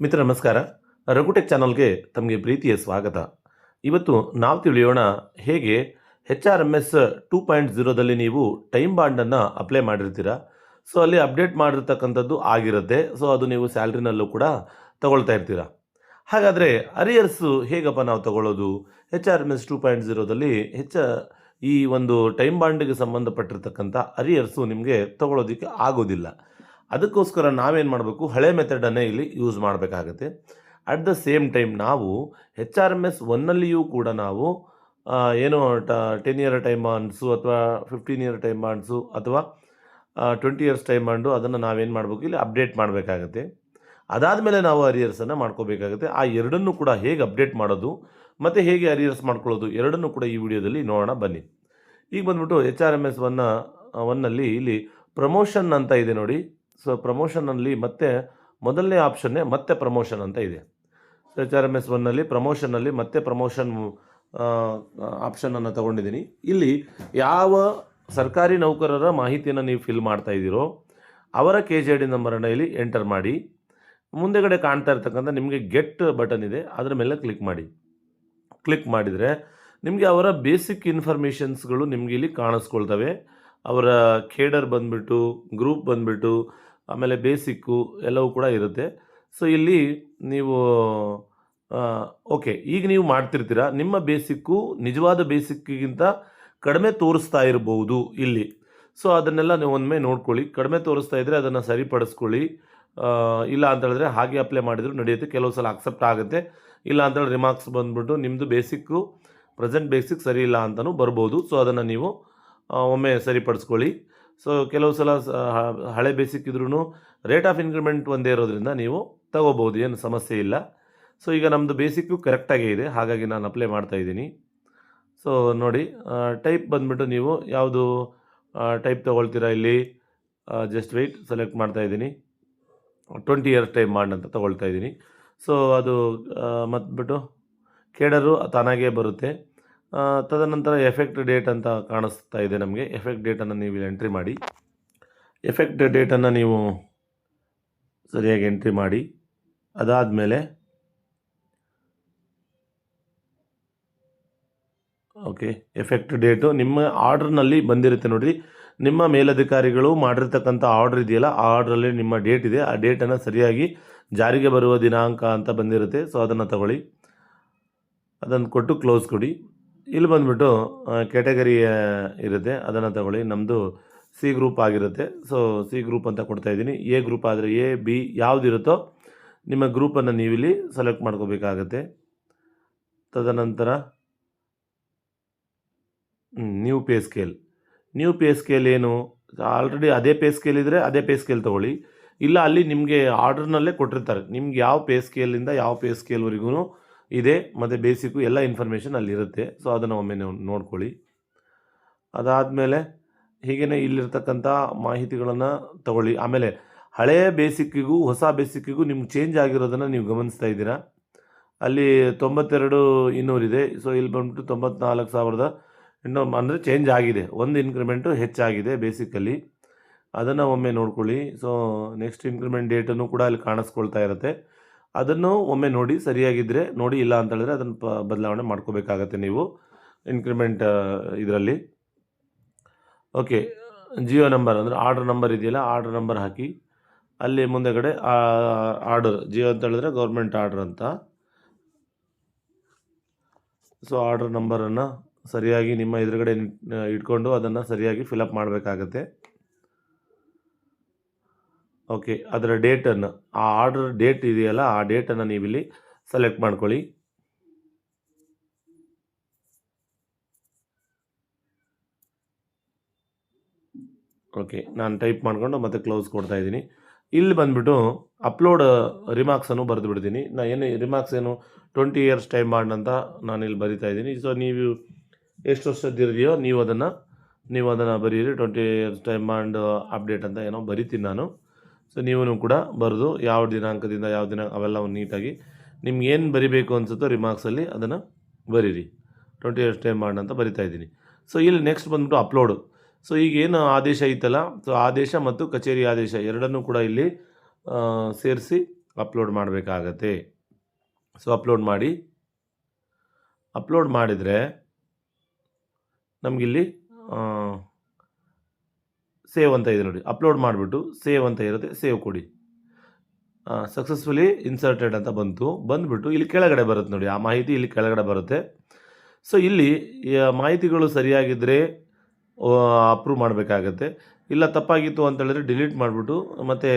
ಮಿತ್ರ ನಮಸ್ಕಾರ. ರಘುಟೆಕ್ ಚಾನಲ್ಗೆ ತಮಗೆ ಪ್ರೀತಿಯ ಸ್ವಾಗತ. ಇವತ್ತು ನಾವು ತಿಳಿಯೋಣ ಹೇಗೆ HRMS 2.0ದಲ್ಲಿ ನೀವು ಟೈಮ್ ಬಾಂಡನ್ನು ಅಪ್ಲೈ ಮಾಡಿರ್ತೀರಾ. ಸೊ ಅಲ್ಲಿ ಅಪ್ಡೇಟ್ ಮಾಡಿರ್ತಕ್ಕಂಥದ್ದು ಆಗಿರುತ್ತೆ. ಸೊ ಅದು ನೀವು ಸ್ಯಾಲ್ರಿನಲ್ಲೂ ಕೂಡ ತಗೊಳ್ತಾ ಇರ್ತೀರಾ. ಹಾಗಾದರೆ ಅರಿಯರ್ಸು ಹೇಗಪ್ಪ ನಾವು ತಗೊಳ್ಳೋದು? HRMS 2.0ದಲ್ಲಿ ಈ ಒಂದು ಟೈಮ್ ಬಾಂಡಿಗೆ ಸಂಬಂಧಪಟ್ಟಿರ್ತಕ್ಕಂಥ ಅರಿಯರ್ಸು ನಿಮಗೆ ತಗೊಳ್ಳೋದಕ್ಕೆ ಆಗೋದಿಲ್ಲ. ಅದಕ್ಕೋಸ್ಕರ ನಾವೇನು ಮಾಡಬೇಕು, ಹಳೆ ಮೆಥಡನ್ನೇ ಇಲ್ಲಿ ಯೂಸ್ ಮಾಡಬೇಕಾಗತ್ತೆ. ಅಟ್ ದ ಸೇಮ್ ಟೈಮ್ ನಾವು HRMS 1ನಲ್ಲಿಯೂ ಕೂಡ ನಾವು ಏನು 10 ಇಯರ್ ಟೈಮ್ ಬಾಂಡ್ಸು ಅಥವಾ 15 ಇಯರ್ ಟೈಮ್ ಬಾಂಡ್ಸು ಅಥವಾ 20 ಇಯರ್ಸ್ ಟೈಮ್ ಬಾಂಡು ಅದನ್ನು ನಾವೇನು ಮಾಡಬೇಕು, ಇಲ್ಲಿ ಅಪ್ಡೇಟ್ ಮಾಡಬೇಕಾಗತ್ತೆ. ಅದಾದಮೇಲೆ ನಾವು ಅರಿಯರ್ಸನ್ನು ಮಾಡ್ಕೋಬೇಕಾಗುತ್ತೆ. ಆ ಎರಡನ್ನೂ ಕೂಡ ಹೇಗೆ ಅಪ್ಡೇಟ್ ಮಾಡೋದು ಮತ್ತು ಹೇಗೆ ಅರಿಯರ್ಸ್ ಮಾಡ್ಕೊಳ್ಳೋದು ಎರಡನ್ನೂ ಕೂಡ ಈ ವಿಡಿಯೋದಲ್ಲಿ ನೋಡೋಣ ಬನ್ನಿ. ಈಗ ಬಂದ್ಬಿಟ್ಟು HRMS 1ನಲ್ಲಿ ಇಲ್ಲಿ ಪ್ರಮೋಷನ್ ಅಂತ ಇದೆ ನೋಡಿ. ಸೊ ಪ್ರಮೋಷನಲ್ಲಿ ಮತ್ತೆ ಮೊದಲನೇ ಆಪ್ಷನ್ನೇ ಮತ್ತೆ ಪ್ರಮೋಷನ್ ಅಂತ ಇದೆ. ಸೊ HRMS 1ನಲ್ಲಿ ಪ್ರಮೋಷನ್ನಲ್ಲಿ ಮತ್ತೆ ಪ್ರಮೋಷನ್ ಆಪ್ಷನನ್ನು ತಗೊಂಡಿದ್ದೀನಿ. ಇಲ್ಲಿ ಯಾವ ಸರ್ಕಾರಿ ನೌಕರರ ಮಾಹಿತಿಯನ್ನು ನೀವು ಫಿಲ್ ಮಾಡ್ತಾ ಇದ್ದೀರೋ ಅವರ KJD ನಂಬರನ್ನು ಇಲ್ಲಿ ಎಂಟರ್ ಮಾಡಿ. ಮುಂದೆಗಡೆ ಕಾಣ್ತಾ ಇರ್ತಕ್ಕಂಥ ನಿಮಗೆ ಗೆಟ್ ಬಟನ್ ಇದೆ, ಅದರ ಮೇಲೆ ಕ್ಲಿಕ್ ಮಾಡಿ. ಕ್ಲಿಕ್ ಮಾಡಿದರೆ ನಿಮಗೆ ಅವರ ಬೇಸಿಕ್ ಇನ್ಫಾರ್ಮೇಷನ್ಸ್ಗಳು ನಿಮಗೆ ಇಲ್ಲಿ ಕಾಣಿಸ್ಕೊಳ್ತವೆ. ಅವರ ಕೇಡರ್ ಬಂದುಬಿಟ್ಟು, ಗ್ರೂಪ್ ಬಂದುಬಿಟ್ಟು, ಆಮೇಲೆ ಬೇಸಿಕ್ಕು ಎಲ್ಲವೂ ಕೂಡ ಇರುತ್ತೆ. ಸೊ ಇಲ್ಲಿ ನೀವು ಓಕೆ, ಈಗ ನೀವು ಮಾಡ್ತಿರ್ತೀರ, ನಿಮ್ಮ ಬೇಸಿಕ್ಕು ನಿಜವಾದ ಬೇಸಿಕ್ಕಿಗಿಂತ ಕಡಿಮೆ ತೋರಿಸ್ತಾ ಇರ್ಬೋದು ಇಲ್ಲಿ. ಸೊ ಅದನ್ನೆಲ್ಲ ನೀವು ಒಮ್ಮೆ ನೋಡ್ಕೊಳ್ಳಿ. ಕಡಿಮೆ ತೋರಿಸ್ತಾ ಇದ್ದರೆ ಅದನ್ನು ಸರಿಪಡಿಸ್ಕೊಳ್ಳಿ. ಇಲ್ಲ ಅಂತ ಹೇಳಿದ್ರೆ ಹಾಗೆ ಅಪ್ಲೈ ಮಾಡಿದ್ರು ನಡೆಯುತ್ತೆ. ಕೆಲವು ಸಲ ಅಕ್ಸೆಪ್ಟ್ ಆಗುತ್ತೆ. ಇಲ್ಲ ಅಂತೇಳಿ ರಿಮಾರ್ಕ್ಸ್ ಬಂದುಬಿಟ್ಟು ನಿಮ್ಮದು ಬೇಸಿಕ್ಕು ಪ್ರೆಸೆಂಟ್ ಬೇಸಿಕ್ ಸರಿ ಇಲ್ಲ ಅಂತಲೂ ಬರ್ಬೋದು. ಸೊ ಅದನ್ನು ನೀವು ಒಮ್ಮೆ ಸರಿಪಡಿಸ್ಕೊಳ್ಳಿ. ಸೊ ಕೆಲವು ಸಲ ಹಳೆ ಬೇಸಿಕ್ ಇದ್ರೂ ರೇಟ್ ಆಫ್ ಇನ್ಕ್ರಿಮೆಂಟ್ ಒಂದೇ ಇರೋದ್ರಿಂದ ನೀವು ತಗೋಬೋದು, ಏನು ಸಮಸ್ಯೆ ಇಲ್ಲ. ಸೊ ಈಗ ನಮ್ಮದು ಬೇಸಿಕ್ಕು ಕರೆಕ್ಟಾಗೇ ಇದೆ, ಹಾಗಾಗಿ ನಾನು ಅಪ್ಲೈ ಮಾಡ್ತಾಯಿದ್ದೀನಿ. ಸೊ ನೋಡಿ, ಟೈಪ್ ಬಂದುಬಿಟ್ಟು ನೀವು ಯಾವುದು ಟೈಪ್ ತೊಗೊಳ್ತೀರಾ ಇಲ್ಲಿ, ಜಸ್ಟ್ ವೆಯ್ಟ್ ಸೆಲೆಕ್ಟ್ ಮಾಡ್ತಾಯಿದ್ದೀನಿ. 20 ಇಯರ್ಸ್ ಟೈಮ್ ಬಾಂಡ್ ಅಂತ ತೊಗೊಳ್ತಾ ಇದ್ದೀನಿ. ಸೊ ಅದು ಮತ್ಬಿಟ್ಟು ಕೇಡರು ತಾನಾಗೇ ಬರುತ್ತೆ. ತದನಂತರ ಎಫೆಕ್ಟ್ ಡೇಟ್ ಅಂತ ಕಾಣಿಸ್ತಾ ಇದೆ ನಮಗೆ. ಎಫೆಕ್ಟ್ ಡೇಟನ್ನು ನೀವು ಎಂಟ್ರಿ ಮಾಡಿ. ಎಫೆಕ್ಟ್ ಡೇಟನ್ನು ನೀವು ಸರಿಯಾಗಿ ಎಂಟ್ರಿ ಮಾಡಿ. ಅದಾದಮೇಲೆ ಓಕೆ, ಎಫೆಕ್ಟ್ ಡೇಟು ನಿಮ್ಮ ಆರ್ಡ್ರ್ನಲ್ಲಿ ಬಂದಿರುತ್ತೆ ನೋಡಿರಿ. ನಿಮ್ಮ ಮೇಲಧಿಕಾರಿಗಳು ಮಾಡಿರ್ತಕ್ಕಂಥ ಆರ್ಡ್ರ್ ಇದೆಯಲ್ಲ, ಆ ಆರ್ಡ್ರಲ್ಲಿ ನಿಮ್ಮ ಡೇಟ್ ಇದೆ. ಆ ಡೇಟನ್ನು ಸರಿಯಾಗಿ ಜಾರಿಗೆ ಬರುವ ದಿನಾಂಕ ಅಂತ ಬಂದಿರುತ್ತೆ. ಸೊ ಅದನ್ನು ತಗೊಳ್ಳಿ, ಅದನ್ನು ಕೊಟ್ಟು ಕ್ಲೋಸ್ ಕೊಡಿ. ಇಲ್ಲಿ ಬಂದುಬಿಟ್ಟು ಕ್ಯಾಟಗರಿ ಇರುತ್ತೆ, ಅದನ್ನು ತಗೊಳ್ಳಿ. ನಮ್ಮದು C ಗ್ರೂಪ್ ಆಗಿರುತ್ತೆ. ಸೊ C ಗ್ರೂಪ್ ಅಂತ ಕೊಡ್ತಾಯಿದ್ದೀನಿ. A ಗ್ರೂಪ್ ಆದರೆ A, B ಯಾವುದಿರುತ್ತೋ ನಿಮ್ಮ ಗ್ರೂಪನ್ನು ನೀವಿಲ್ಲಿ ಸೆಲೆಕ್ಟ್ ಮಾಡ್ಕೋಬೇಕಾಗತ್ತೆ. ತದನಂತರ new pay scale. New pay scale ಏನು, ಆಲ್ರೆಡಿ ಅದೇ ಪೇ ಸ್ಕೇಲ್ ಇದ್ದರೆ ಅದೇ ಪೇ ಸ್ಕೇಲ್ ತೊಗೊಳ್ಳಿ. ಇಲ್ಲ ಅಲ್ಲಿ ನಿಮಗೆ ಆರ್ಡ್ರ್ನಲ್ಲೇ ಕೊಟ್ಟಿರ್ತಾರೆ, ನಿಮ್ಗೆ ಯಾವ ಪೇ ಸ್ಕೇಲಿಂದ ಯಾವ ಪೇ ಸ್ಕೇಲ್ವರೆಗೂ ಇದೆ ಮತ್ತು ಬೇಸಿಕ್ಕು ಎಲ್ಲ ಇನ್ಫಾರ್ಮೇಷನ್ ಅಲ್ಲಿರುತ್ತೆ. ಸೊ ಅದನ್ನು ಒಮ್ಮೆ ನೋಡ್ಕೊಳ್ಳಿ. ಅದಾದಮೇಲೆ ಹೀಗೇ ಇಲ್ಲಿರ್ತಕ್ಕಂಥ ಮಾಹಿತಿಗಳನ್ನು ತಗೊಳ್ಳಿ. ಆಮೇಲೆ ಹಳೆಯ ಬೇಸಿಕ್ಕಿಗೂ ಹೊಸ ಬೇಸಿಕ್ಕಿಗೂ ನಿಮ್ಗೆ ಚೇಂಜ್ ಆಗಿರೋದನ್ನು ನೀವು ಗಮನಿಸ್ತಾ ಇದ್ದೀರಾ. ಅಲ್ಲಿ 92,200 ಇದೆ. ಸೊ ಇಲ್ಲಿ ಬಂದ್ಬಿಟ್ಟು 94,800 ಅಂದರೆ ಚೇಂಜ್ ಆಗಿದೆ. ಒಂದು ಇನ್ಕ್ರಿಮೆಂಟು ಹೆಚ್ಚಾಗಿದೆ ಬೇಸಿಕಲ್ಲಿ, ಅದನ್ನು ಒಮ್ಮೆ ನೋಡ್ಕೊಳ್ಳಿ. ಸೊ ನೆಕ್ಸ್ಟ್ ಇನ್ಕ್ರಿಮೆಂಟ್ ಡೇಟನ್ನು ಕೂಡ ಅಲ್ಲಿ ಕಾಣಿಸ್ಕೊಳ್ತಾ ಇರುತ್ತೆ. ಅದನ್ನು ಒಮ್ಮೆ ನೋಡಿ, ಸರಿಯಾಗಿದ್ದರೆ ನೋಡಿ, ಇಲ್ಲ ಅಂತ ಹೇಳಿದ್ರೆ ಅದನ್ನು ಬದಲಾವಣೆ ಮಾಡ್ಕೋಬೇಕಾಗತ್ತೆ ನೀವು ಇನ್ಕ್ರಿಮೆಂಟ್ ಇದರಲ್ಲಿ. ಓಕೆ, ಜಿಯೋ ನಂಬರ್ ಅಂದರೆ ಆರ್ಡ್ರ್ ನಂಬರ್ ಇದೆಯಲ್ಲ, ಆರ್ಡ್ರ್ ನಂಬರ್ ಹಾಕಿ. ಅಲ್ಲಿ ಮುಂದೆಗಡೆ ಆರ್ಡರ್ ಜಿಯೋ ಅಂತ ಹೇಳಿದ್ರೆ ಗೌರ್ಮೆಂಟ್ ಆರ್ಡ್ರ್ ಅಂತ. ಸೊ ಆರ್ಡ್ರ್ ನಂಬರನ್ನು ಸರಿಯಾಗಿ ನಿಮ್ಮ ಎದುರುಗಡೆ ಇಟ್ಕೊಂಡು ಅದನ್ನು ಸರಿಯಾಗಿ ಫಿಲಪ್ ಮಾಡಬೇಕಾಗತ್ತೆ. ಓಕೆ, ಅದರ ಡೇಟನ್ನು, ಆ ಆರ್ಡರ್ ಡೇಟ್ ಇದೆಯಲ್ಲ ಆ ಡೇಟನ್ನು ನೀವಿಲ್ಲಿ ಸೆಲೆಕ್ಟ್ ಮಾಡ್ಕೊಳ್ಳಿ. ಓಕೆ, ನಾನು ಟೈಪ್ ಮಾಡಿಕೊಂಡು ಮತ್ತೆ ಕ್ಲೋಸ್ ಕೊಡ್ತಾ ಇದ್ದೀನಿ. ಇಲ್ಲಿ ಬಂದುಬಿಟ್ಟು ಅಪ್ಲೋಡ್ ರಿಮಾರ್ಕ್ಸನ್ನು ಬರೆದು ಬಿಡ್ತೀನಿ. ನಾನು ಏನು ರಿಮಾರ್ಕ್ಸ್ ಏನು 20 ಇಯರ್ಸ್ ಟೈಮ್ ಬಾಂಡ್ ಅಂತ ನಾನು ಇಲ್ಲಿ ಬರಿತಾ ಇದ್ದೀನಿ. ಸೊ ನೀವು ಎಷ್ಟು ವರ್ಷದ್ದಿದೆಯೋ ನೀವು ಅದನ್ನು ಬರೀರಿ. 20 ಇಯರ್ಸ್ ಟೈಮ್ ಬಾಂಡ್ ಅಪ್ಡೇಟ್ ಅಂತ ಏನೋ ಬರಿತೀನಿ ನಾನು. ಸೊ ನೀವು ಕೂಡ ಬರೆದು ಯಾವ ದಿನಾಂಕದಿಂದ ಯಾವ ದಿನ ಅವೆಲ್ಲ ನೀಟಾಗಿ ನಿಮ್ಗೆ ಏನು ಬರಿಬೇಕು ಅನಿಸುತ್ತೋ ರಿಮಾರ್ಕ್ಸಲ್ಲಿ ಅದನ್ನು ಬರೀರಿ. 20 ಇಯರ್ಸ್ ಟೈಮ್ ಬಾಂಡ್ ಅಂತ ಬರಿತಾ ಇದ್ದೀನಿ. ಸೊ ಇಲ್ಲಿ ನೆಕ್ಸ್ಟ್ ಬಂದುಬಿಟ್ಟು ಅಪ್ಲೋಡು. ಸೊ ಈಗೇನು ಆದೇಶ ಐತಲ್ಲ, ಸೊ ಆದೇಶ ಮತ್ತು ಕಚೇರಿ ಆದೇಶ ಎರಡನ್ನೂ ಕೂಡ ಇಲ್ಲಿ ಸೇರಿಸಿ ಅಪ್ಲೋಡ್ ಮಾಡಬೇಕಾಗತ್ತೆ. ಸೊ ಅಪ್ಲೋಡ್ ಮಾಡಿದರೆ ನಮಗಿಲ್ಲಿ ಸೇವ್ ಅಂತ ಇದೆ ನೋಡಿ. ಅಪ್ಲೋಡ್ ಮಾಡಿಬಿಟ್ಟು ಸೇವ್ ಅಂತ ಇರುತ್ತೆ, ಸೇವ್ ಕೊಡಿ. ಸಕ್ಸಸ್ಫುಲಿ ಇನ್ಸರ್ಟೆಡ್ ಅಂತ ಬಂದುಬಿಟ್ಟು ಇಲ್ಲಿ ಕೆಳಗಡೆ ಬರುತ್ತೆ ನೋಡಿ, ಆ ಮಾಹಿತಿ ಇಲ್ಲಿ ಕೆಳಗಡೆ ಬರುತ್ತೆ. ಸೊ ಇಲ್ಲಿ ಮಾಹಿತಿಗಳು ಸರಿಯಾಗಿದ್ದರೆ ಅಪ್ರೂವ್ ಮಾಡಬೇಕಾಗತ್ತೆ. ಇಲ್ಲ ತಪ್ಪಾಗಿತ್ತು ಅಂತ ಹೇಳಿದ್ರೆ ಡಿಲೀಟ್ ಮಾಡಿಬಿಟ್ಟು ಮತ್ತೆ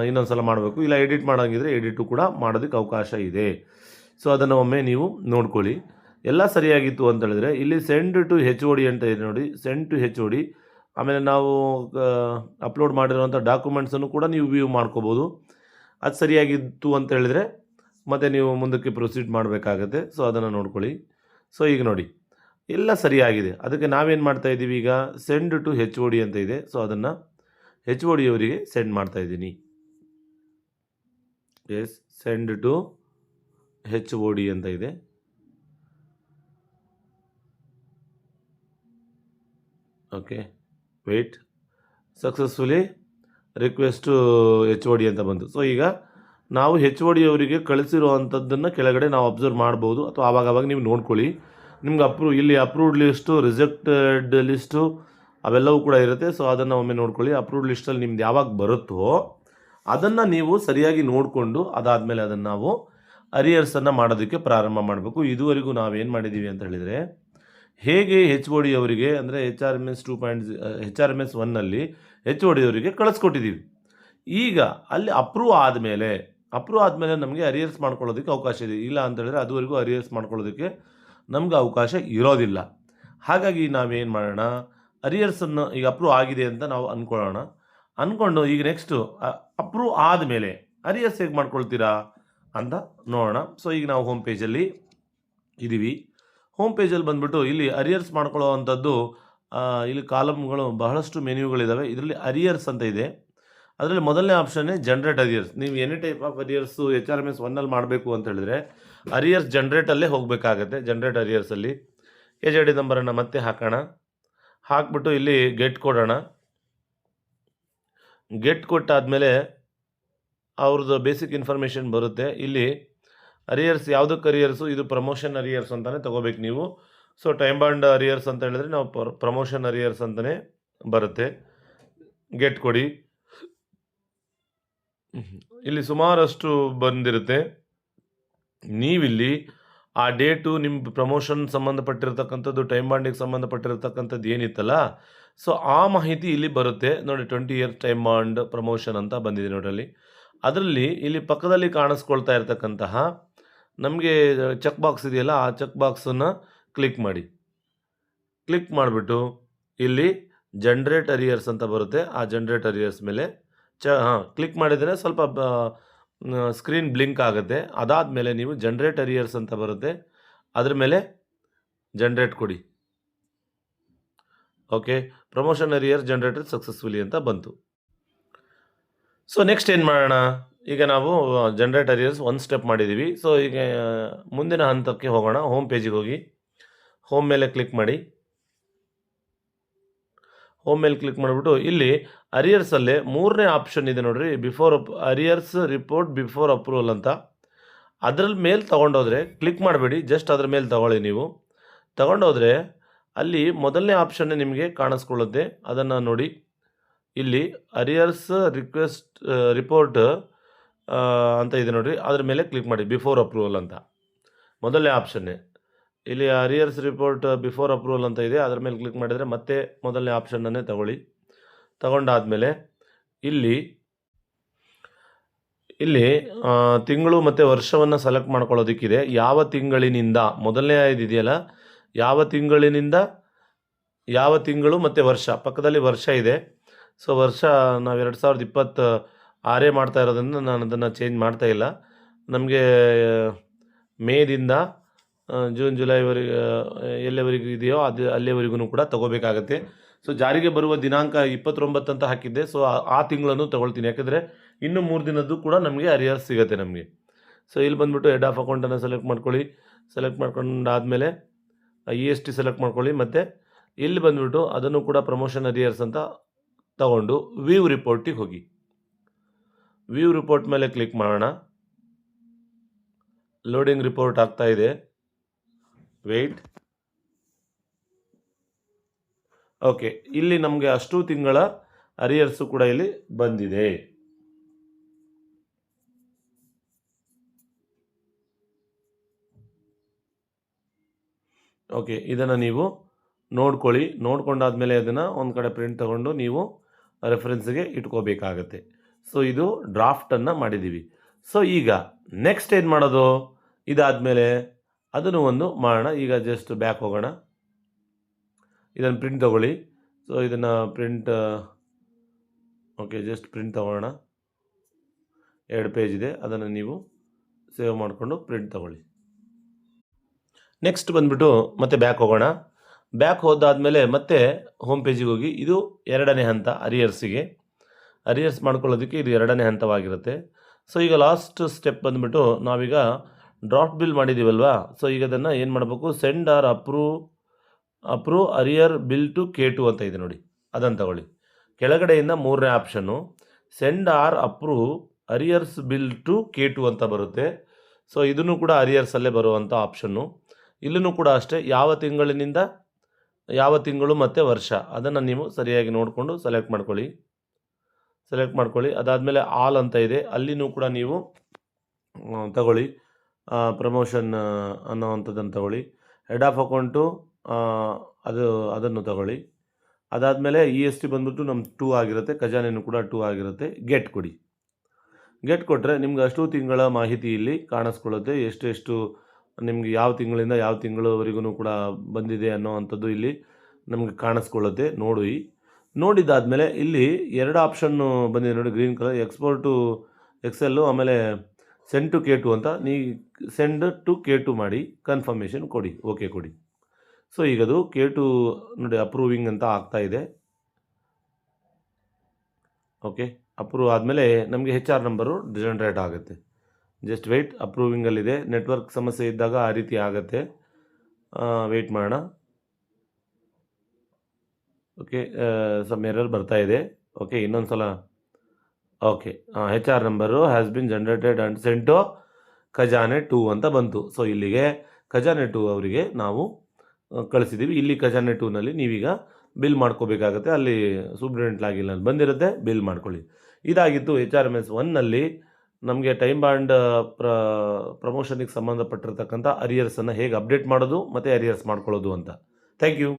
ಇನ್ನೊಂದು ಸಲ ಮಾಡಬೇಕು. ಇಲ್ಲ ಎಡಿಟ್ ಮಾಡೋಂಗಿದ್ರೆ ಎಡಿಟು ಕೂಡ ಮಾಡೋದಕ್ಕೆ ಅವಕಾಶ ಇದೆ. ಸೊ ಅದನ್ನು ಒಮ್ಮೆ ನೀವು ನೋಡ್ಕೊಳ್ಳಿ. ಎಲ್ಲ ಸರಿಯಾಗಿತ್ತು ಅಂತ ಹೇಳಿದ್ರೆ ಇಲ್ಲಿ ಸೆಂಡ್ ಟು HOD ಅಂತ ಇದೆ ನೋಡಿ, ಸೆಂಡ್ ಟು HOD. ಆಮೇಲೆ ನಾವು ಅಪ್ಲೋಡ್ ಮಾಡಿರೋಂಥ ಡಾಕ್ಯುಮೆಂಟ್ಸನ್ನು ಕೂಡ ನೀವು ವ್ಯೂ ಮಾಡ್ಕೋಬೋದು. ಅದು ಸರಿಯಾಗಿತ್ತು ಅಂತ ಹೇಳಿದರೆ ಮತ್ತು ನೀವು ಮುಂದಕ್ಕೆ ಪ್ರೊಸೀಡ್ ಮಾಡಬೇಕಾಗತ್ತೆ. ಸೊ ಅದನ್ನು ನೋಡ್ಕೊಳ್ಳಿ. ಸೊ ಈಗ ನೋಡಿ ಎಲ್ಲ ಸರಿಯಾಗಿದೆ. ಅದಕ್ಕೆ ನಾವೇನು ಮಾಡ್ತಾಯಿದ್ದೀವಿ, ಈಗ ಸೆಂಡ್ ಟು HOD ಅಂತ ಇದೆ. ಸೊ ಅದನ್ನು HOD ಅವರಿಗೆ ಸೆಂಡ್ ಮಾಡ್ತಾಯಿದ್ದೀನಿ. ಎಸ್, ಸೆಂಡ್ ಟು HOD ಅಂತ ಇದೆ. Okay, wait. Successfully request to HOD ಅಂತ ಬಂತು. ಸೊ ಈಗ ನಾವು HOD ಅವರಿಗೆ ಕಳಿಸಿರುವಂಥದ್ದನ್ನು ಕೆಳಗಡೆ ನಾವು ಅಬ್ಸರ್ವ್ ಮಾಡ್ಬೋದು, ಅಥವಾ ಆವಾಗವಾಗ ನೀವು ನೋಡ್ಕೊಳ್ಳಿ. ನಿಮ್ಗೆ ಇಲ್ಲಿ ಅಪ್ರೂವ್ಡ್ ಲಿಸ್ಟು, ರಿಜೆಕ್ಟೆಡ್ ಲಿಸ್ಟು ಅವೆಲ್ಲವೂ ಕೂಡ ಇರುತ್ತೆ. ಸೊ ಅದನ್ನು ಒಮ್ಮೆ ನೋಡ್ಕೊಳ್ಳಿ. ಅಪ್ರೂವ್ಡ್ ಲಿಸ್ಟಲ್ಲಿ ನಿಮ್ದು ಯಾವಾಗ ಬರುತ್ತೋ ಅದನ್ನು ನೀವು ಸರಿಯಾಗಿ ನೋಡಿಕೊಂಡು ಅದಾದಮೇಲೆ ಅದನ್ನು ನಾವು ಅರಿಯರ್ಸನ್ನು ಮಾಡೋದಕ್ಕೆ ಪ್ರಾರಂಭ ಮಾಡಬೇಕು. ಇದುವರೆಗೂ ನಾವೇನು ಮಾಡಿದ್ದೀವಿ ಅಂತ ಹೇಳಿದರೆ, ಹೇಗೆ HOD ಅವರಿಗೆ ಅಂದರೆ HRMS 1ನಲ್ಲಿ HOD ಅವರಿಗೆ ಕಳಿಸ್ಕೊಟ್ಟಿದ್ದೀವಿ. ಈಗ ಅಲ್ಲಿ ಅಪ್ರೂವ್ ಆದಮೇಲೆ ನಮಗೆ ಅರಿಯರ್ಸ್ ಮಾಡ್ಕೊಳ್ಳೋದಕ್ಕೆ ಅವಕಾಶ ಇದೆ. ಇಲ್ಲ ಅಂತ ಹೇಳಿದ್ರೆ ಅದುವರೆಗೂ ಅರಿಯರ್ಸ್ ಮಾಡ್ಕೊಳ್ಳೋದಕ್ಕೆ ನಮ್ಗೆ ಅವಕಾಶ ಇರೋದಿಲ್ಲ. ಹಾಗಾಗಿ ನಾವೇನು ಮಾಡೋಣ, ಅರಿಯರ್ಸನ್ನು ಈಗ ಅಪ್ರೂವ್ ಆಗಿದೆ ಅಂತ ನಾವು ಅಂದ್ಕೊಂಡು ಈಗ ನೆಕ್ಸ್ಟು ಅಪ್ರೂವ್ ಆದಮೇಲೆ ಅರಿಯರ್ಸ್ ಹೇಗೆ ಮಾಡ್ಕೊಳ್ತೀರಾ ಅಂತ ನೋಡೋಣ. ಸೊ ಈಗ ನಾವು ಹೋಮ್ ಪೇಜಲ್ಲಿ ಇದ್ದೀವಿ. ಹೋಮ್ ಪೇಜಲ್ಲಿ ಬಂದುಬಿಟ್ಟು ಇಲ್ಲಿ ಅರಿಯರ್ಸ್ ಮಾಡ್ಕೊಳ್ಳೋ ಅಂಥದ್ದು ಇಲ್ಲಿ ಕಾಲಮ್ಗಳು ಬಹಳಷ್ಟು ಮೆನ್ಯೂಗಳಿದ್ದಾವೆ. ಇದರಲ್ಲಿ ಅರಿಯರ್ಸ್ ಅಂತ ಇದೆ. ಅದರಲ್ಲಿ ಮೊದಲನೇ ಆಪ್ಷನ್ನೇ ಜನ್ರೇಟ್ ಅರಿಯರ್ಸ್. ನೀವು any type of arrears HRMS 1ನಲ್ಲಿ ಮಾಡಬೇಕು ಅಂತ ಹೇಳಿದ್ರೆ ಅರಿಯರ್ಸ್ ಜನ್ರೇಟಲ್ಲೇ ಹೋಗಬೇಕಾಗತ್ತೆ. ಜನ್ರೇಟ್ ಅರಿಯರ್ಸಲ್ಲಿ HOD ನಂಬರನ್ನು ಮತ್ತೆ ಹಾಕ್ಬಿಟ್ಟು ಇಲ್ಲಿ ಗೆಟ್ ಕೊಡೋಣ. ಗೆಟ್ ಕೊಟ್ಟಾದಮೇಲೆ ಅವ್ರದ್ದು ಬೇಸಿಕ್ ಇನ್ಫಾರ್ಮೇಷನ್ ಬರುತ್ತೆ. ಇಲ್ಲಿ ಅರಿಯರ್ಸ್ ಯಾವುದಕ್ಕೆ ಅರಿಯರ್ಸು, ಇದು ಪ್ರಮೋಷನ್ ಅರಿಯರ್ಸ್ ಅಂತಲೇ ತೊಗೋಬೇಕು ನೀವು. ಸೊ ಟೈಮ್ ಬಾಂಡ್ ಅರಿಯರ್ಸ್ ಅಂತ ಹೇಳಿದ್ರೆ ನಾವು ಪ್ರಮೋಷನ್ ಅರಿಯರ್ಸ್ ಅಂತಲೇ ಬರುತ್ತೆ. ಗೆಟ್ ಕೊಡಿ. ಇಲ್ಲಿ ಸುಮಾರಷ್ಟು ಬಂದಿರುತ್ತೆ. ನೀವಿಲ್ಲಿ ಆ ಡೇಟು ನಿಮ್ಮ ಪ್ರಮೋಷನ್ ಸಂಬಂಧಪಟ್ಟಿರ್ತಕ್ಕಂಥದ್ದು, ಟೈಮ್ ಬಾಂಡಿಗೆ ಸಂಬಂಧಪಟ್ಟಿರ್ತಕ್ಕಂಥದ್ದು ಏನಿತ್ತಲ್ಲ, ಸೊ ಆ ಮಾಹಿತಿ ಇಲ್ಲಿ ಬರುತ್ತೆ ನೋಡಿ. 20 ಇಯರ್ಸ್ ಟೈಮ್ ಬಾಂಡ್ ಪ್ರಮೋಷನ್ ಅಂತ ಬಂದಿದೆ ನೋಡ್ರಲ್ಲಿ. ಅದರಲ್ಲಿ ಇಲ್ಲಿ ಪಕ್ಕದಲ್ಲಿ ಕಾಣಿಸ್ಕೊಳ್ತಾ ಇರ್ತಕ್ಕಂತಹ ನಮಗೆ ಚೆಕ್ ಬಾಕ್ಸ್ ಇದೆಯಲ್ಲ, ಆ ಚೆಕ್ ಬಾಕ್ಸನ್ನು ಕ್ಲಿಕ್ ಮಾಡಿಬಿಟ್ಟು ಇಲ್ಲಿ ಜನ್ರೇಟ್ ಅರಿಯರ್ಸ್ ಅಂತ ಬರುತ್ತೆ. ಆ ಜನ್ರೇಟ್ ಅರಿಯರ್ಸ್ ಮೇಲೆ ಕ್ಲಿಕ್ ಮಾಡಿದರೆ ಸ್ವಲ್ಪ ಸ್ಕ್ರೀನ್ ಬ್ಲಿಂಕ್ ಆಗುತ್ತೆ. ಅದಾದಮೇಲೆ ನೀವು ಜನ್ರೇಟ್ ಅರಿಯರ್ಸ್ ಅಂತ ಬರುತ್ತೆ, ಅದ್ರ ಮೇಲೆ ಜನ್ರೇಟ್ ಕೊಡಿ. ಓಕೆ, ಪ್ರಮೋಷನ್ ಅರಿಯರ್ ಜನ್ರೇಟೆಡ್ ಸಕ್ಸಸ್ಫುಲಿ ಅಂತ ಬಂತು. ಸೊ ನೆಕ್ಸ್ಟ್ ಏನು ಮಾಡೋಣ, ಈಗ ನಾವು ಜನ್ರೇಟ್ ಅರಿಯರ್ಸ್ ಒಂದು ಸ್ಟೆಪ್ ಮಾಡಿದ್ದೀವಿ. ಸೊ ಈಗ ಮುಂದಿನ ಹಂತಕ್ಕೆ ಹೋಗೋಣ. ಹೋಮ್ ಪೇಜಿಗೆ ಹೋಗಿ ಹೋಮ್ ಮೇಲೆ ಕ್ಲಿಕ್ ಮಾಡಿ. ಹೋಮ್ ಮೇಲೆ ಕ್ಲಿಕ್ ಮಾಡಿಬಿಟ್ಟು ಇಲ್ಲಿ ಅರಿಯರ್ಸಲ್ಲೇ 3ನೇ ಆಪ್ಷನ್ ಇದೆ ನೋಡ್ರಿ, ಅರಿಯರ್ಸ್ ರಿಪೋರ್ಟ್ ಬಿಫೋರ್ ಅಪ್ರೂವಲ್ ಅಂತ. ಅದರಲ್ಲಿ ಮೇಲೆ ತೊಗೊಂಡೋದ್ರೆ ಕ್ಲಿಕ್ ಮಾಡಬೇಡಿ, ಜಸ್ಟ್ ಅದ್ರ ಮೇಲೆ ತಗೊಳ್ಳಿ. ನೀವು ತಗೊಂಡೋದ್ರೆ ಅಲ್ಲಿ ಮೊದಲನೇ ಆಪ್ಷನ್ನೇ ನಿಮಗೆ ಕಾಣಿಸ್ಕೊಳ್ಳುತ್ತೆ. ಅದನ್ನು ನೋಡಿ. ಇಲ್ಲಿ ಅರಿಯರ್ಸ್ ರಿಪೋರ್ಟ್ ಅಂತ ಇದೆ ನೋಡಿರಿ, ಅದ್ರ ಮೇಲೆ ಕ್ಲಿಕ್ ಮಾಡಿ. ಬಿಫೋರ್ ಅಪ್ರೂವಲ್ ಅಂತ ಮೊದಲನೇ ಆಪ್ಷನ್ನೇ. ಇಲ್ಲಿ ಅರಿಯರ್ಸ್ ರಿಪೋರ್ಟ್ ಬಿಫೋರ್ ಅಪ್ರೂವಲ್ ಅಂತ ಇದೆ, ಅದ್ರ ಮೇಲೆ ಕ್ಲಿಕ್ ಮಾಡಿದರೆ ಮತ್ತೆ ಮೊದಲನೇ ಆಪ್ಷನ್ನನ್ನೇ ತಗೊಳ್ಳಿ. ತಗೊಂಡಾದಮೇಲೆ ಇಲ್ಲಿ ತಿಂಗಳು ಮತ್ತು ವರ್ಷವನ್ನು ಸೆಲೆಕ್ಟ್ ಮಾಡ್ಕೊಳ್ಳೋದಕ್ಕಿದೆ. ಯಾವ ತಿಂಗಳಿನಿಂದ, ಮೊದಲನೇ ಇದೆಯಲ್ಲ, ಯಾವ ತಿಂಗಳು ಮತ್ತು ವರ್ಷ, ಪಕ್ಕದಲ್ಲಿ ವರ್ಷ ಇದೆ. ಸೊ ವರ್ಷ ನಾವು 2026 ಮಾಡ್ತಾ ಇರೋದ್ರಿಂದ ನಾನು ಅದನ್ನು ಚೇಂಜ್ ಮಾಡ್ತಾ ಇಲ್ಲ. ನಮಗೆ ಮೇದಿಂದ ಜೂನ್ ಜುಲೈವರೆಗೆ ಎಲ್ಲಿವರೆಗೂ ಇದೆಯೋ ಅಲ್ಲಿವರೆಗೂ ಕೂಡ ತೊಗೋಬೇಕಾಗತ್ತೆ. ಸೊ ಜಾರಿಗೆ ಬರುವ ದಿನಾಂಕ 29 ಅಂತ ಹಾಕಿದ್ದೆ. ಸೊ ಆ ತಿಂಗಳನ್ನು ತೊಗೊಳ್ತೀನಿ, ಯಾಕೆಂದರೆ ಇನ್ನೂ 3 ದಿನದ್ದು ಕೂಡ ನಮಗೆ ಅರಿಯರ್ಸ್ ಸಿಗುತ್ತೆ ನಮಗೆ. ಸೊ ಇಲ್ಲಿ ಬಂದುಬಿಟ್ಟು ಹೆಡ್ ಆಫ್ ಅಕೌಂಟನ್ನು ಸೆಲೆಕ್ಟ್ ಮಾಡ್ಕೊಳ್ಳಿ. ಸೆಲೆಕ್ಟ್ ಮಾಡ್ಕೊಂಡಾದಮೇಲೆ EST ಸೆಲೆಕ್ಟ್ ಮಾಡ್ಕೊಳ್ಳಿ. ಮತ್ತು ಇಲ್ಲಿ ಬಂದುಬಿಟ್ಟು ಅದನ್ನು ಕೂಡ ಪ್ರಮೋಷನ್ ಅರಿಯರ್ಸ್ ಅಂತ ತಗೊಂಡು ವ್ಯೂ ರಿಪೋರ್ಟಿಗೆ ಹೋಗಿ. ವ್ಯೂ ರಿಪೋರ್ಟ್ ಮೇಲೆ ಕ್ಲಿಕ್ ಮಾಡೋಣ. ಲೋಡಿಂಗ್ ರಿಪೋರ್ಟ್ ಆಗ್ತಾ ಇದೆ, ವೆಯ್ಟ್. ಓಕೆ, ಇಲ್ಲಿ ನಮಗೆ ಅಷ್ಟು ತಿಂಗಳ ಅರಿಯರ್ಸು ಕೂಡ ಇಲ್ಲಿ ಬಂದಿದೆ. ಓಕೆ, ಇದನ್ನು ನೀವು ನೋಡ್ಕೊಳ್ಳಿ. ನೋಡ್ಕೊಂಡಾದ್ಮೇಲೆ ಅದನ್ನು ಒಂದು ಕಡೆ ಪ್ರಿಂಟ್ ತಗೊಂಡು ನೀವು ರೆಫರೆನ್ಸ್ಗೆ ಇಟ್ಕೋಬೇಕಾಗತ್ತೆ. ಸೊ ಇದು ಡ್ರಾಫ್ಟನ್ನು ಮಾಡಿದ್ದೀವಿ. ಸೊ ಈಗ ನೆಕ್ಸ್ಟ್ ಏನು ಮಾಡೋದು, ಇದಾದಮೇಲೆ ಅದನ್ನು ಒಂದು ಮಾಡೋಣ. ಈಗ ಜಸ್ಟ್ ಬ್ಯಾಕ್ ಹೋಗೋಣ, ಇದನ್ನು ಪ್ರಿಂಟ್ ತಗೊಳ್ಳಿ. ಸೊ ಇದನ್ನು ಪ್ರಿಂಟ್, ಓಕೆ, ಜಸ್ಟ್ ಪ್ರಿಂಟ್ ತಗೊಳ್ಳೋಣ. 2 ಪೇಜ್ ಇದೆ, ಅದನ್ನು ನೀವು ಸೇವ್ ಮಾಡಿಕೊಂಡು ಪ್ರಿಂಟ್ ತಗೊಳ್ಳಿ. ನೆಕ್ಸ್ಟ್ ಬಂದುಬಿಟ್ಟು ಮತ್ತೆ ಬ್ಯಾಕ್ ಹೋಗೋಣ. ಬ್ಯಾಕ್ ಹೋದಾದಮೇಲೆ ಮತ್ತೆ ಹೋಮ್ ಪೇಜಿಗೆ ಹೋಗಿ, ಇದು 2ನೇ ಹಂತ ಅರಿಯರ್ಸಿಗೆ. ಅರಿಯರ್ಸ್ ಮಾಡ್ಕೊಳ್ಳೋದಕ್ಕೆ ಇದು 2ನೇ ಹಂತವಾಗಿರುತ್ತೆ. ಸೊ ಈಗ ಲಾಸ್ಟ್ ಸ್ಟೆಪ್ ಬಂದುಬಿಟ್ಟು ನಾವೀಗ ಡ್ರಾಫ್ಟ್ ಬಿಲ್ ಮಾಡಿದ್ದೀವಲ್ವಾ. ಸೊ ಈಗ ಅದನ್ನು ಏನು ಮಾಡಬೇಕು, send or approve arrear bill to K2 ಅಂತ ಇದೆ ನೋಡಿ, ಅದನ್ನು ತಗೊಳ್ಳಿ. ಕೆಳಗಡೆಯಿಂದ 3ನೇ ಆಪ್ಷನ್ನು send or approve arrears bill to K2 ಅಂತ ಬರುತ್ತೆ. ಸೊ ಇದನ್ನು ಕೂಡ ಅರಿಯರ್ಸಲ್ಲೇ ಬರುವಂಥ ಆಪ್ಷನ್ನು. ಇಲ್ಲೂ ಕೂಡ ಅಷ್ಟೇ, ಯಾವ ತಿಂಗಳಿನಿಂದ ಯಾವ ತಿಂಗಳು ಮತ್ತು ವರ್ಷ ಅದನ್ನು ನೀವು ಸರಿಯಾಗಿ ನೋಡಿಕೊಂಡು ಸೆಲೆಕ್ಟ್ ಮಾಡ್ಕೊಳ್ಳಿ. ಅದಾದಮೇಲೆ ಆಲ್ ಅಂತ ಇದೆ, ಅಲ್ಲಿನೂ ಕೂಡ ನೀವು ತಗೊಳ್ಳಿ. ಪ್ರಮೋಷನ್ ಅನ್ನೋವಂಥದ್ದನ್ನು ತಗೊಳ್ಳಿ. ಹೆಡ್ ಆಫ್ ಅಕೌಂಟು ಅದನ್ನು ತಗೊಳ್ಳಿ. ಅದಾದಮೇಲೆ EST ಬಂದ್ಬಿಟ್ಟು ನಮ್ಮ 2 ಆಗಿರುತ್ತೆ, ಖಜಾನೆಯೂ ಕೂಡ 2 ಆಗಿರುತ್ತೆ. ಗೆಟ್ ಕೊಡಿ. ಗೆಟ್ ಕೊಟ್ಟರೆ ನಿಮ್ಗೆ ಅಷ್ಟು ತಿಂಗಳ ಮಾಹಿತಿ ಇಲ್ಲಿ ಕಾಣಿಸ್ಕೊಳ್ಳುತ್ತೆ. ಎಷ್ಟು ನಿಮಗೆ ಯಾವ ತಿಂಗಳಿಂದ ಯಾವ ತಿಂಗಳವರೆಗೂ ಕೂಡ ಬಂದಿದೆ ಅನ್ನೋ ಅಂಥದ್ದು ಇಲ್ಲಿ ನಮಗೆ ಕಾಣಿಸ್ಕೊಳ್ಳುತ್ತೆ. ನೋಡಿದಾದಮೇಲೆ ಇಲ್ಲಿ 2 ಆಪ್ಷನ್ನು ಬಂದಿದೆ ನೋಡಿ, green colour, export to Excel, ಆಮೇಲೆ ಸೆಂಡ್ ಟು K2 ಅಂತ. ನೀವು ಸೆಂಡ್ ಟು K2 ಮಾಡಿ, ಕನ್ಫರ್ಮೇಷನ್ ಕೊಡಿ, ಓಕೆ ಕೊಡಿ. ಸೊ ಈಗ ಅದು K2 ನೋಡಿ ಅಪ್ರೂವಿಂಗ್ ಅಂತ ಆಗ್ತಾ ಇದೆ. ಓಕೆ, ಅಪ್ರೂವ್ ಆದಮೇಲೆ ನಮಗೆ HR ನಂಬರು ಜನರೇಟ್ ಆಗುತ್ತೆ. ಜಸ್ಟ್ ವೆಯ್ಟ್, ಅಪ್ರೂವಿಂಗಲ್ಲಿದೆ. ನೆಟ್ವರ್ಕ್ ಸಮಸ್ಯೆ ಇದ್ದಾಗ ಆ ರೀತಿ ಆಗುತ್ತೆ, ವೆಯ್ಟ್ ಮಾಡೋಣ. ಓಕೆ, ಸಮ್ ಎರರ್ ಬರ್ತಾ ಇದೆ. ಓಕೆ, ಇನ್ನೊಂದು ಸಲ. Okay, HR number has been generated and send to Khajane 2 ಅಂತ ಬಂತು. ಸೊ ಇಲ್ಲಿಗೆ ಖಜಾನೆ 2 ಅವರಿಗೆ ನಾವು ಕಳಿಸಿದ್ದೀವಿ. ಇಲ್ಲಿ ಖಜಾನೆ 2ನಲ್ಲಿ ನೀವೀಗ ಬಿಲ್ ಮಾಡ್ಕೋಬೇಕಾಗತ್ತೆ. ಅಲ್ಲಿ ಸೂಪ್ರಿಡೆಂಟ್ ಲಾಗಿನ್ ಬಂದಿರುತ್ತೆ, ಬಿಲ್ ಮಾಡ್ಕೊಳ್ಳಿ. ಇದಾಗಿತ್ತು HRMS 1ನಲ್ಲಿ ನಮಗೆ ಟೈಮ್ ಬಾಂಡ್ ಪ್ರಮೋಷನ್ಗೆ ಸಂಬಂಧಪಟ್ಟಿರ್ತಕ್ಕಂಥ ಅರಿಯರ್ಸನ್ನು ಹೇಗೆ ಅಪ್ಡೇಟ್ ಮಾಡೋದು ಮತ್ತು ಅರಿಯರ್ಸ್ ಮಾಡ್ಕೊಳ್ಳೋದು ಅಂತ. Thank you.